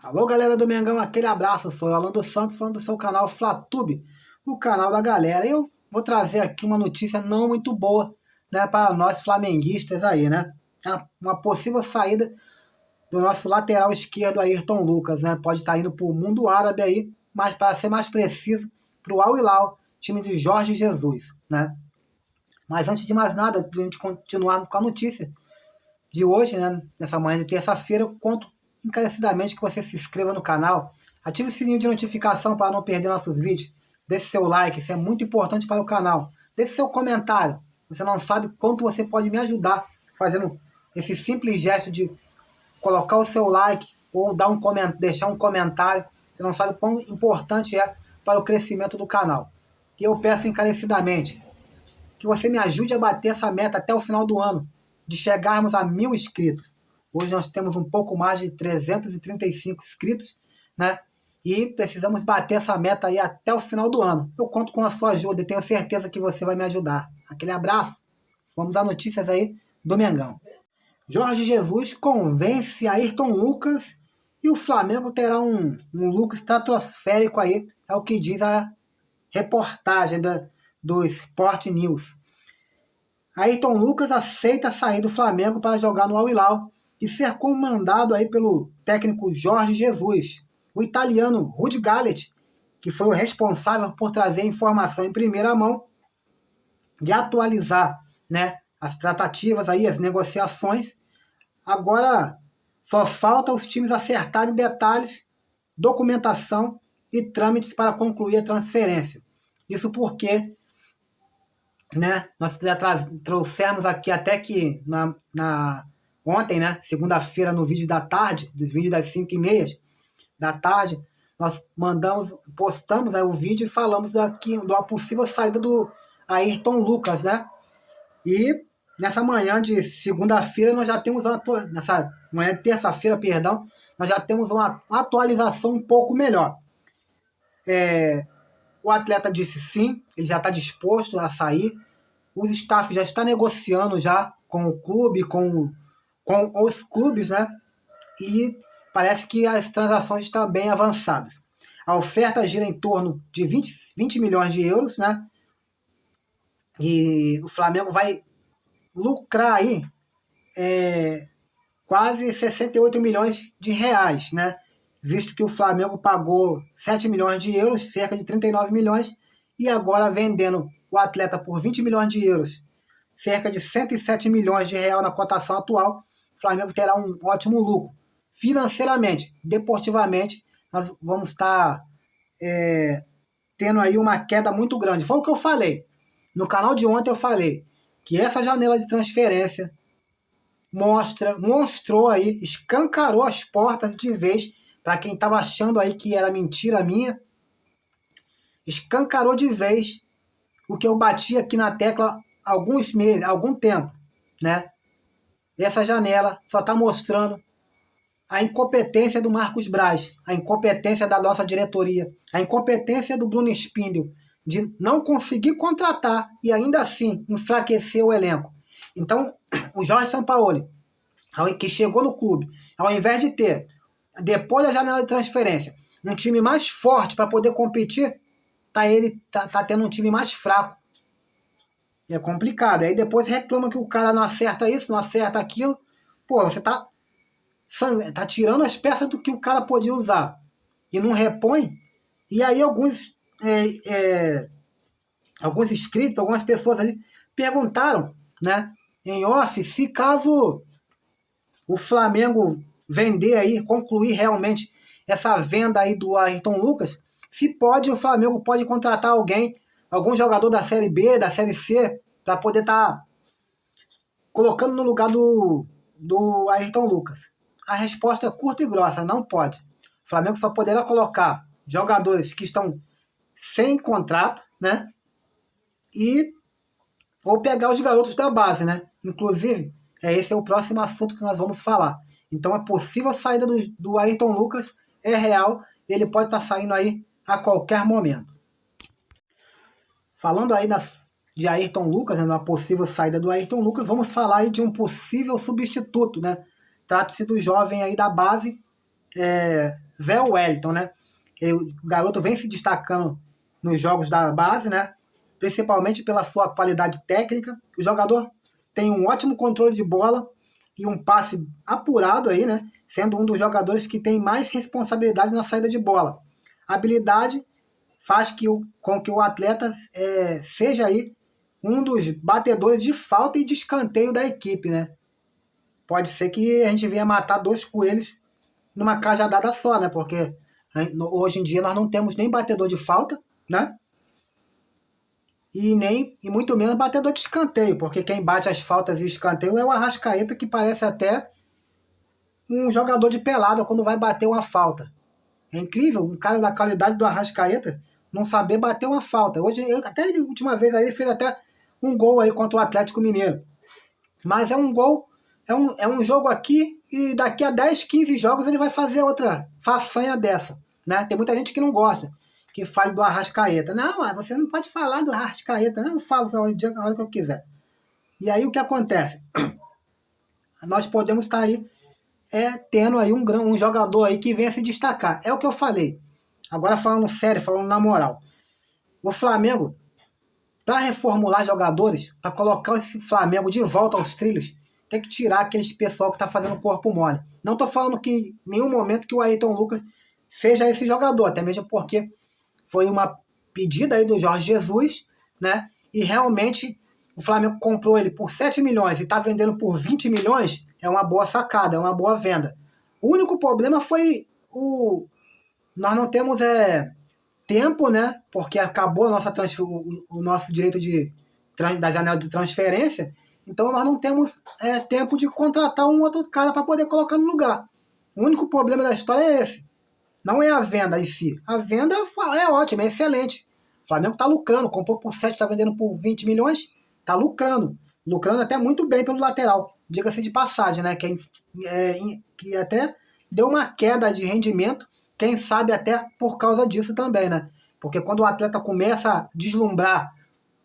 Alô, galera do Mengão, aquele abraço. Eu sou o Alan dos Santos, falando do seu canal Flatube, o canal da galera. Eu vou trazer aqui uma notícia não muito boa, né, para nós flamenguistas aí, né? Uma possível saída do nosso lateral esquerdo, Ayrton Lucas, né? Pode estar indo para o mundo árabe aí, mas para ser mais preciso, para o Al Hilal, time de Jorge Jesus, né? Mas antes de mais nada, de a gente continuarmos com a notícia de hoje, né, nessa manhã de terça-feira, eu conto encarecidamente que você se inscreva no canal, ative o sininho de notificação para não perder nossos vídeos, deixe seu like, isso é muito importante para o canal, deixe seu comentário, você não sabe quanto você pode me ajudar fazendo esse simples gesto de colocar o seu like ou dar deixar um comentário, você não sabe quão importante é para o crescimento do canal. E eu peço encarecidamente que você me ajude a bater essa meta até o final do ano, de chegarmos a 1000 inscritos. Hoje nós temos um pouco mais de 335 inscritos, né? E precisamos bater essa meta aí até o final do ano. Eu conto com a sua ajuda e tenho certeza que você vai me ajudar. Aquele abraço. Vamos às notícias aí do Mengão. Jorge Jesus convence Ayrton Lucas e o Flamengo terá um lucro estratosférico aí, é o que diz a reportagem do Sport News. Ayrton Lucas aceita sair do Flamengo para jogar no Al Hilal e ser comandado aí pelo técnico Jorge Jesus. O italiano Rudi Gallet, que foi o responsável por trazer informação em primeira mão e atualizar, né, as tratativas, aí, as negociações. Agora só falta os times acertarem detalhes, documentação e trâmites para concluir a transferência. Isso porque, né, nós já trouxemos aqui até que ontem, né, segunda-feira, no vídeo da tarde, dos vídeos das 5h30 da tarde, nós postamos aí o vídeo e falamos aqui de uma possível saída do Ayrton Lucas, né? E nessa manhã de segunda-feira nós já temos nessa manhã de terça-feira, perdão, nós já temos uma atualização um pouco melhor. O atleta disse sim, ele já está disposto a sair. Os staff já está negociando já com o clube, com os clubes, né? E parece que as transações estão bem avançadas. A oferta gira em torno de 20 milhões de euros, né? E o Flamengo vai lucrar aí quase 68 milhões de reais, né? Visto que o Flamengo pagou 7 milhões de euros, cerca de 39 milhões, e agora vendendo o atleta por 20 milhões de euros, cerca de 107 milhões de reais na cotação atual, o Flamengo terá um ótimo lucro. Financeiramente, deportivamente, nós vamos estar tendo aí uma queda muito grande. Foi o que eu falei. No canal de ontem eu falei que essa janela de transferência mostrou aí, escancarou as portas de vez para quem estava achando aí que era mentira minha, escancarou de vez o que eu bati aqui na tecla há alguns meses, há algum tempo, né? Essa janela só está mostrando a incompetência do Marcos Braz, a incompetência da nossa diretoria, a incompetência do Bruno Spindel de não conseguir contratar e ainda assim enfraquecer o elenco. Então, o Jorge Sampaoli, que chegou no clube, ao invés de ter, depois da janela de transferência, um time mais forte para poder competir, ele tá tendo um time mais fraco. E é complicado. Aí depois reclama que o cara não acerta isso, não acerta aquilo. Pô, você tá tirando as peças do que o cara podia usar e não repõe. E aí alguns inscritos, algumas pessoas ali perguntaram, né, em off, se caso o Flamengo vender aí, concluir realmente essa venda aí do Ayrton Lucas, se pode, o Flamengo pode contratar algum jogador da Série B, da Série C, para poder estar colocando no lugar do Ayrton Lucas. A resposta é curta e grossa, não pode. O Flamengo só poderá colocar jogadores que estão sem contrato, né? Ou pegar os garotos da base, né? Inclusive, esse é o próximo assunto que nós vamos falar. Então, a possível saída do Ayrton Lucas é real. Ele pode estar saindo aí a qualquer momento. Falando aí de Ayrton Lucas, né, na possível saída do Ayrton Lucas, vamos falar aí de um possível substituto, né? Trata-se do jovem aí da base, Zé Wellington, né? O garoto vem se destacando nos jogos da base, né? Principalmente pela sua qualidade técnica. O jogador tem um ótimo controle de bola e um passe apurado aí, né? Sendo um dos jogadores que tem mais responsabilidade na saída de bola. A habilidade faz com que o atleta seja aí um dos batedores de falta e de escanteio da equipe, né? Pode ser que a gente venha matar 2 coelhos numa cajadada só, né? Porque hoje em dia nós não temos nem batedor de falta, né? E muito menos batedor de escanteio, porque quem bate as faltas e o escanteio é o Arrascaeta, que parece até um jogador de pelada quando vai bater uma falta. É incrível, um cara da qualidade do Arrascaeta não saber bater uma falta. Hoje, até a última vez aí, ele fez até um gol aí contra o Atlético Mineiro. Mas é um gol, é um jogo aqui e daqui a 10, 15 jogos ele vai fazer outra façanha dessa. Né? Tem muita gente que não gosta, que fale do Arrascaeta. Não, você não pode falar do Arrascaeta, não, eu falo a hora que eu quiser. E aí o que acontece? Nós podemos estar aí tendo aí um jogador aí que venha se destacar. É o que eu falei. Agora falando sério, falando na moral. O Flamengo, para reformular jogadores, para colocar esse Flamengo de volta aos trilhos, tem que tirar aqueles pessoal que está fazendo corpo mole. Não estou falando que em nenhum momento que o Ayrton Lucas seja esse jogador, até mesmo porque foi uma pedida aí do Jorge Jesus, né? E realmente o Flamengo comprou ele por 7 milhões e está vendendo por 20 milhões, é uma boa sacada, é uma boa venda. O único problema foi nós não temos tempo, né? Porque acabou a nossa o nosso direito da janela de transferência, então nós não temos tempo de contratar um outro cara para poder colocar no lugar. O único problema da história é esse. Não é a venda em si. A venda é ótima, é excelente. O Flamengo está lucrando, comprou por 7, está vendendo por 20 milhões, está lucrando. Lucrando até muito bem pelo lateral. Diga-se de passagem, né? Que até deu uma queda de rendimento, quem sabe até por causa disso também, né? Porque quando o atleta começa a deslumbrar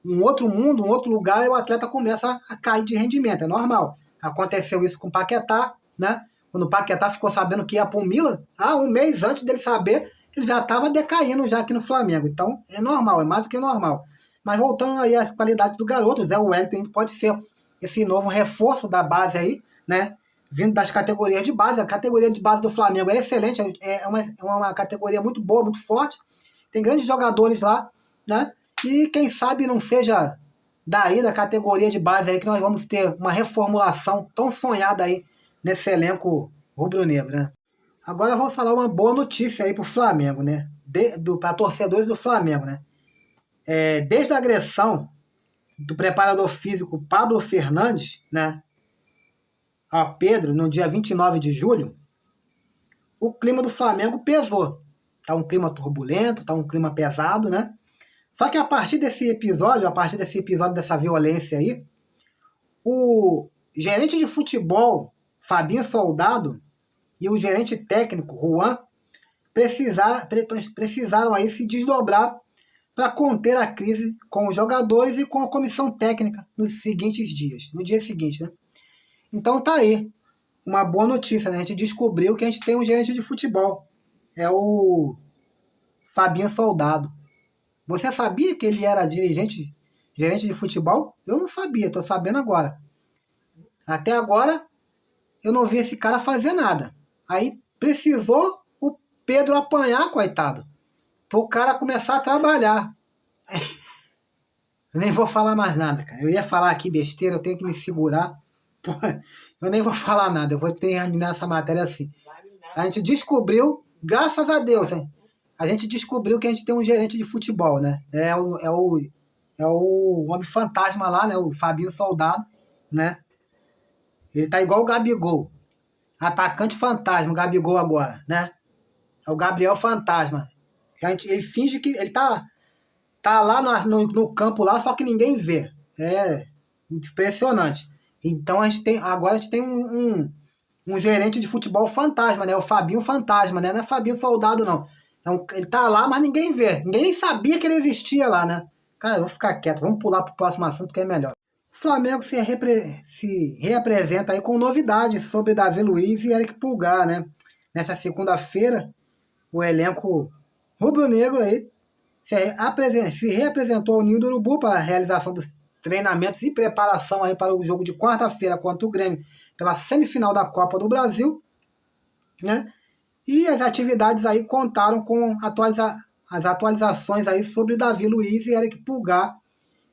um outro mundo, um outro lugar, o atleta começa a cair de rendimento, é normal. Aconteceu isso com o Paquetá, né? Quando o Paquetá ficou sabendo que ia para o Milan, um mês antes dele saber, ele já estava decaindo já aqui no Flamengo. Então, é normal, é mais do que normal. Mas voltando aí às qualidades do garoto, o Zé Wellington pode ser esse novo reforço da base aí, né? Vindo das categorias de base. A categoria de base do Flamengo é excelente, é uma categoria muito boa, muito forte. Tem grandes jogadores lá, né? E quem sabe não seja daí da categoria de base aí que nós vamos ter uma reformulação tão sonhada aí nesse elenco rubro-negro, né? Agora eu vou falar uma boa notícia aí pro Flamengo, né? Para torcedores do Flamengo, né? Desde a agressão do preparador físico Pablo Fernandes, né? A Pedro, no dia 29 de julho, o clima do Flamengo pesou. Tá um clima turbulento, tá um clima pesado, né? Só que a partir desse episódio dessa violência aí, o gerente de futebol, Fabinho Soldado, e o gerente técnico, Juan, precisaram aí se desdobrar para conter a crise com os jogadores e com a comissão técnica nos seguintes dias, no dia seguinte, né? Então tá aí, uma boa notícia, né? A gente descobriu que a gente tem um gerente de futebol, é o Fabinho Soldado. Você sabia que ele era gerente de futebol? Eu não sabia, tô sabendo agora. Até agora, eu não vi esse cara fazer nada. Aí precisou o Pedro apanhar, coitado, para o cara começar a trabalhar. Eu nem vou falar mais nada, cara. Eu ia falar aqui besteira, eu tenho que me segurar. Pô, eu nem vou falar nada, eu vou terminar essa matéria assim. A gente descobriu, graças a Deus, hein? A gente descobriu que a gente tem um gerente de futebol, né? É o homem fantasma lá, né? O Fabinho Soldado, né? Ele tá igual o Gabigol. Atacante fantasma, o Gabigol agora, né? É o Gabriel Fantasma. Ele finge que ele tá lá no campo lá, só que ninguém vê. É impressionante. Então agora a gente tem um gerente de futebol fantasma, né? O Fabinho Fantasma, né? Não é Fabinho Soldado, não. Ele tá lá, mas ninguém vê. Ninguém nem sabia que ele existia lá, né? Cara, eu vou ficar quieto. Vamos pular pro próximo assunto que é melhor. O Flamengo se reapresenta aí com novidades sobre Davi Luiz e Eric Pulgar, né? Nessa segunda-feira, o elenco rubro-negro aí se reapresentou ao Ninho do Urubu para a realização dos treinamentos e preparação aí para o jogo de quarta-feira contra o Grêmio pela semifinal da Copa do Brasil, né? E as atividades aí contaram com as atualizações aí sobre Davi Luiz e Eric Pulgar,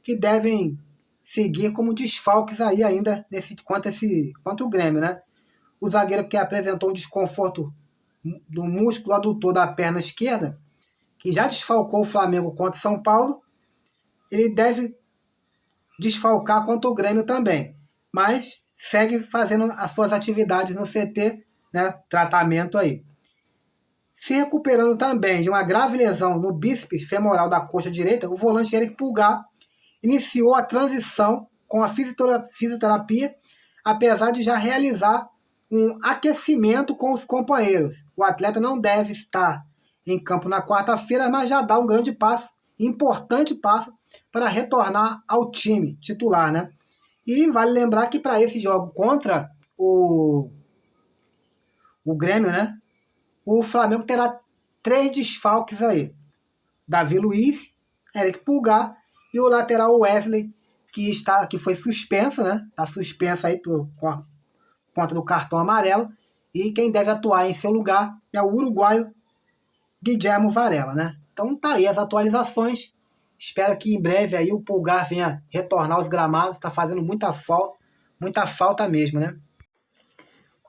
que devem seguir como desfalques aí ainda contra o Grêmio, né? O zagueiro que apresentou um desconforto do músculo adutor da perna esquerda, que já desfalcou o Flamengo contra o São Paulo, ele deve desfalcar contra o Grêmio também, mas segue fazendo as suas atividades no CT, né? Tratamento aí. Se recuperando também de uma grave lesão no bíceps femoral da coxa direita, o volante Eric Pulgar iniciou a transição com a fisioterapia, apesar de já realizar um aquecimento com os companheiros. O atleta não deve estar em campo na quarta-feira, mas já dá um grande passo, importante passo, para retornar ao time titular, né? E vale lembrar que para esse jogo contra o Grêmio, né? O Flamengo terá 3 desfalques aí. Davi Luiz, Eric Pulgar e o lateral Wesley, que foi suspenso, né? Está suspenso aí por conta do cartão amarelo. E quem deve atuar em seu lugar é o uruguaio Guillermo Varela, né? Então tá aí as atualizações. Espero que em breve aí o Pulgar venha retornar aos gramados. Está fazendo muita falta mesmo, né?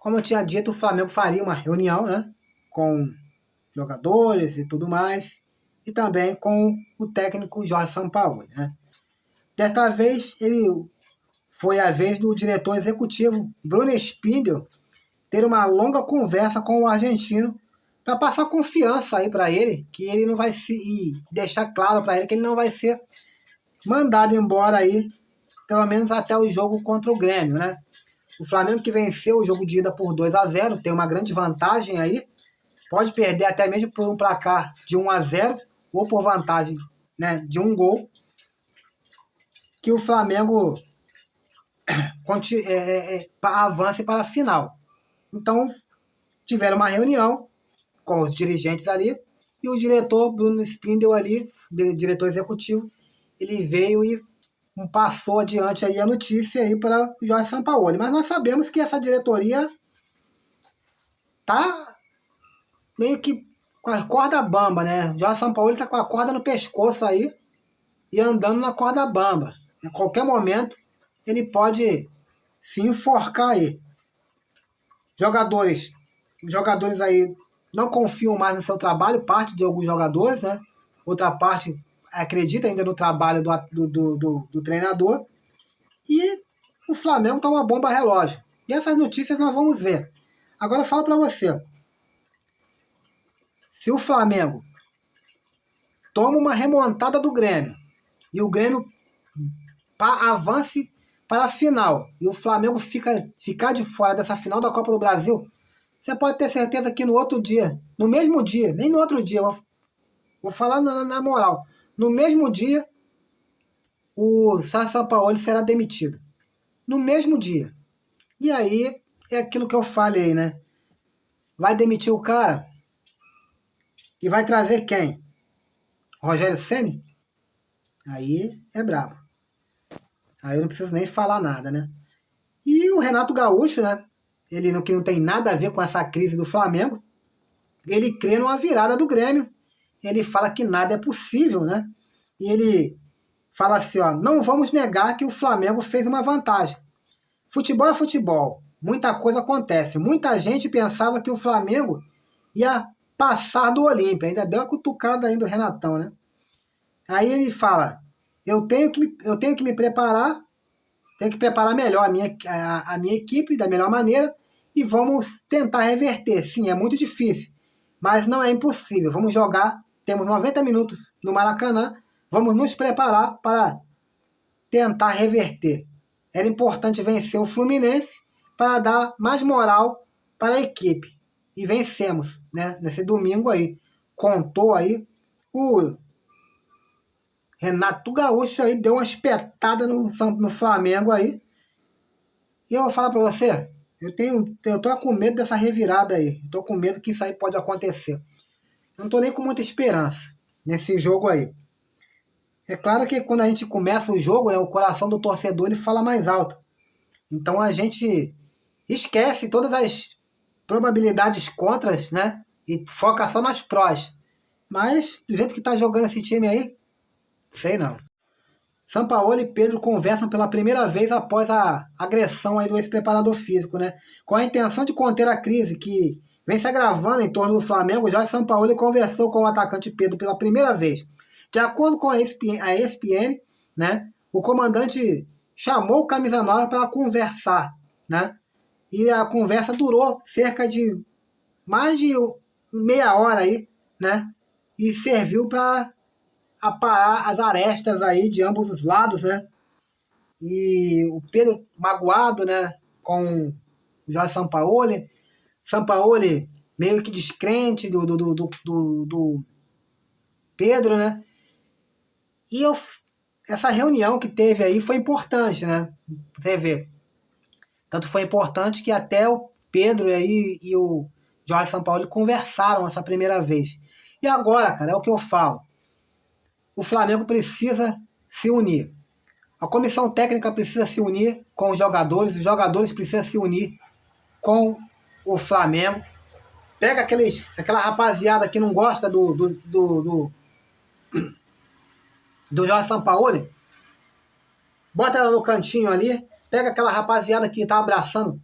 Como eu tinha dito, o Flamengo faria uma reunião, né? Com jogadores e tudo mais, e também com o técnico Jorge Sampaoli, né? Desta vez, foi a vez do diretor executivo Bruno Spindel ter uma longa conversa com o argentino para passar confiança aí para ele, que ele não vai se e deixar claro para ele que ele não vai ser mandado embora aí, pelo menos até o jogo contra o Grêmio, né? O Flamengo que venceu o jogo de ida por 2-0, tem uma grande vantagem aí. Pode perder até mesmo por um placar de 1-0 ou por vantagem, né, de 1 gol. Que o Flamengo avance para a final. Então, tiveram uma reunião com os dirigentes ali e o diretor Bruno Spindel ali, diretor executivo, ele veio e passou adiante aí a notícia aí para o Jorge Sampaoli. Mas nós sabemos que essa diretoria tá meio que com a corda bamba, né? O Jorge Sampaoli tá com a corda no pescoço aí e andando na corda bamba. A qualquer momento ele pode se enforcar aí. Jogadores aí não confiam mais no seu trabalho, parte de alguns jogadores, né? Outra parte acredita ainda no trabalho do treinador. E o Flamengo tá uma bomba relógio. E essas notícias nós vamos ver. Agora eu falo para você. Se o Flamengo toma uma remontada do Grêmio e o Grêmio avance para a final e o Flamengo ficar de fora dessa final da Copa do Brasil, você pode ter certeza que no outro dia, no mesmo dia, nem no outro dia, vou falar na moral, no mesmo dia o Sampaoli será demitido. No mesmo dia. E aí é aquilo que eu falei, né? Vai demitir o cara e vai trazer quem? Rogério Ceni? Aí é brabo. Aí eu não preciso nem falar nada, né? E o Renato Gaúcho, né? Ele que não tem nada a ver com essa crise do Flamengo. Ele crê numa virada do Grêmio. Ele fala que nada é possível, né? E ele fala assim, ó, não vamos negar que o Flamengo fez uma vantagem. Futebol é futebol. Muita coisa acontece. Muita gente pensava que o Flamengo ia passar do Olímpia. Ainda deu uma cutucada aí do Renatão, né? Aí ele fala, eu tenho que me preparar, tenho que preparar melhor a minha equipe da melhor maneira e vamos tentar reverter. Sim, é muito difícil, mas não é impossível. Vamos jogar, temos 90 minutos no Maracanã, vamos nos preparar para tentar reverter. Era importante vencer o Fluminense para dar mais moral para a equipe. E vencemos, né? Nesse domingo aí. Contou aí o Renato Gaúcho aí, deu uma espetada no Flamengo aí. E eu vou falar para você, eu tô com medo dessa revirada aí. Tô com medo que isso aí pode acontecer. não tô nem com muita esperança nesse jogo aí. É claro que quando a gente começa o jogo, né, o coração do torcedor ele fala mais alto. Então a gente esquece todas as probabilidades contras, né? E foca só nas prós. Mas do jeito que tá jogando esse time aí, sei não. Sampaoli e Pedro conversam pela primeira vez após a agressão aí do ex-preparador físico, né? Com a intenção de conter a crise que vem se agravando em torno do Flamengo, Jorge Sampaoli conversou com o atacante Pedro pela primeira vez. De acordo com a ESPN, né, o comandante chamou o camisa 9 para conversar, né? E a conversa durou cerca de mais de meia hora aí, né? E serviu para aparar as arestas aí de ambos os lados, né? E o Pedro magoado, né? Com o Jorge Sampaoli. Sampaoli meio que descrente do Pedro, né? E essa reunião que teve aí foi importante, né? Você vê. Tanto foi importante que até o Pedro aí e o Jorge Sampaoli conversaram essa primeira vez. E agora, cara, é o que eu falo. O Flamengo precisa se unir. A comissão técnica precisa se unir com os jogadores precisam se unir com o Flamengo. Pega aquela rapaziada que não gosta do Jorge Sampaoli, bota ela no cantinho ali, pega aquela rapaziada que tá abraçando,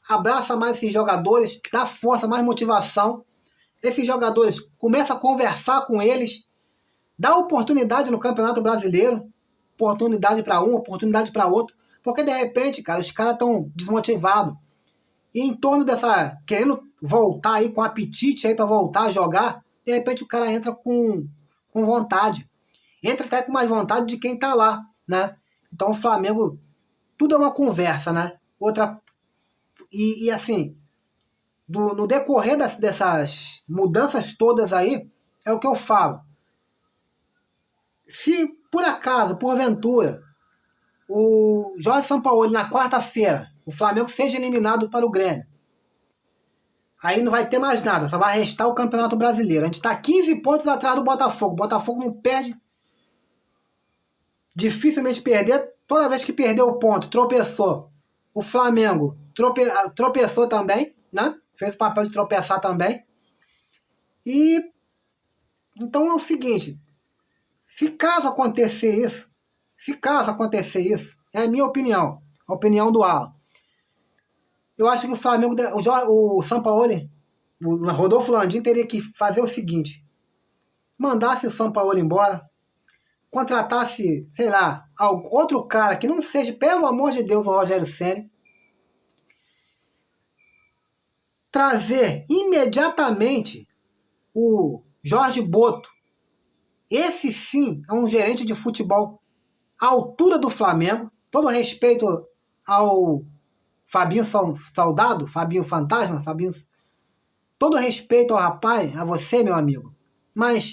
abraça mais esses jogadores, dá força, mais motivação. Esses jogadores, começa a conversar com eles, dá oportunidade no Campeonato Brasileiro, oportunidade para um, oportunidade para outro, porque de repente, cara, os caras estão desmotivados. E em torno dessa, querendo voltar aí com apetite aí para voltar a jogar, de repente o cara entra com vontade. Entra até com mais vontade de quem tá lá, né? Então o Flamengo, tudo é uma conversa, né? E assim, no decorrer dessas mudanças todas aí, é o que eu falo. Se por acaso, porventura, o Jorge Sampaoli na quarta-feira, o Flamengo seja eliminado para o Grêmio, aí não vai ter mais nada, só vai restar o Campeonato Brasileiro. A gente está 15 pontos atrás do Botafogo. O Botafogo não perde, dificilmente perder. Toda vez que perdeu o ponto, tropeçou. O Flamengo tropeçou também, né? Fez o papel de tropeçar também. E então é o seguinte, se caso acontecer isso, é a minha opinião, a opinião do Alan. Eu acho que o Flamengo, o Sampaoli, o Rodolfo Landim teria que fazer o seguinte: mandasse o Sampaoli embora, contratasse, sei lá, outro cara que não seja, pelo amor de Deus, o Rogério Ceni, trazer imediatamente o Jorge Boto. Esse sim é um gerente de futebol à altura do Flamengo. Todo respeito ao Fabinho Soldado, Fabinho Fantasma, todo respeito ao rapaz, a você, meu amigo. Mas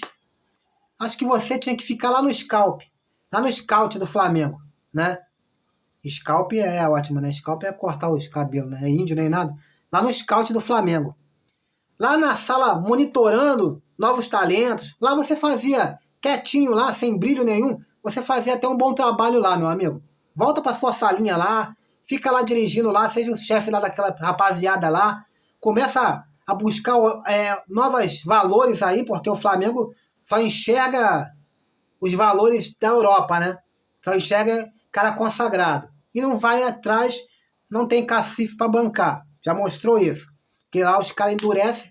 acho que você tinha que ficar lá no scout do Flamengo, né? Scalp é ótimo, né? Scalp é cortar os cabelos, né? É índio nem nada. Lá no scout do Flamengo. Lá na sala, monitorando novos talentos. Lá você fazia quietinho lá, sem brilho nenhum. Você fazia até um bom trabalho lá, meu amigo. Volta pra sua salinha lá. Fica lá dirigindo lá. Seja o chefe lá daquela rapaziada lá. Começa a buscar novos valores aí, porque o Flamengo só enxerga os valores da Europa, né? Só enxerga cara consagrado. E não vai atrás, não tem cacife para bancar. Já mostrou isso. Que lá os caras endurecem,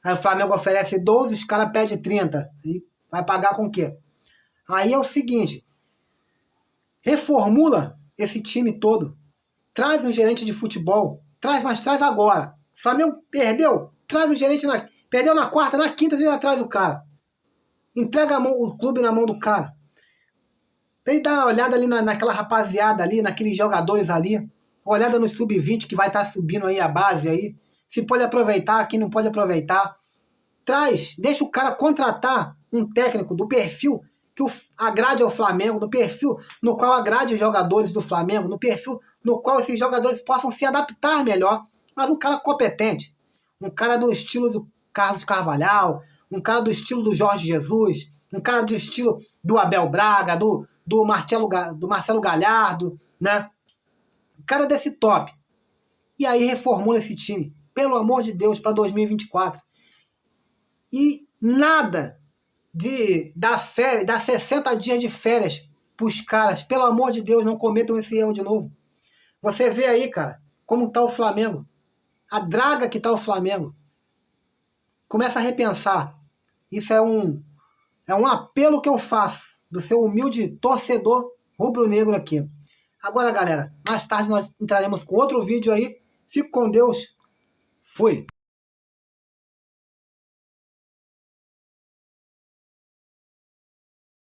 aí o Flamengo oferece 12, os caras pedem 30. E vai pagar com o quê? Aí é o seguinte, reformula esse time todo. Traz um gerente de futebol. Mas traz agora. O Flamengo perdeu, traz o gerente perdeu na quarta, na quinta, vem atrás do cara. Entrega o clube na mão do cara. Vem dar uma olhada ali naquela rapaziada ali, naqueles jogadores ali. Uma olhada no sub-20 que vai estar subindo aí a base aí. Se pode aproveitar, quem não pode aproveitar. Deixa o cara contratar um técnico do perfil que agrade ao Flamengo, do perfil no qual agrade os jogadores do Flamengo, no perfil no qual esses jogadores possam se adaptar melhor. Mas um cara competente, um cara do estilo do Carlos Carvalhal, um cara do estilo do Jorge Jesus, um cara do estilo do Abel Braga, do Marcelo Galhardo, né? Um cara desse top. E aí reformula esse time, pelo amor de Deus, para 2024. E nada de dar 60 dias de férias pros caras. Pelo amor de Deus, não cometam esse erro de novo. Você vê aí, cara, como tá o Flamengo. A draga que tá o Flamengo. Começa a repensar. Isso é um apelo que eu faço do seu humilde torcedor rubro-negro aqui. Agora, galera, mais tarde nós entraremos com outro vídeo aí. Fique com Deus. Fui.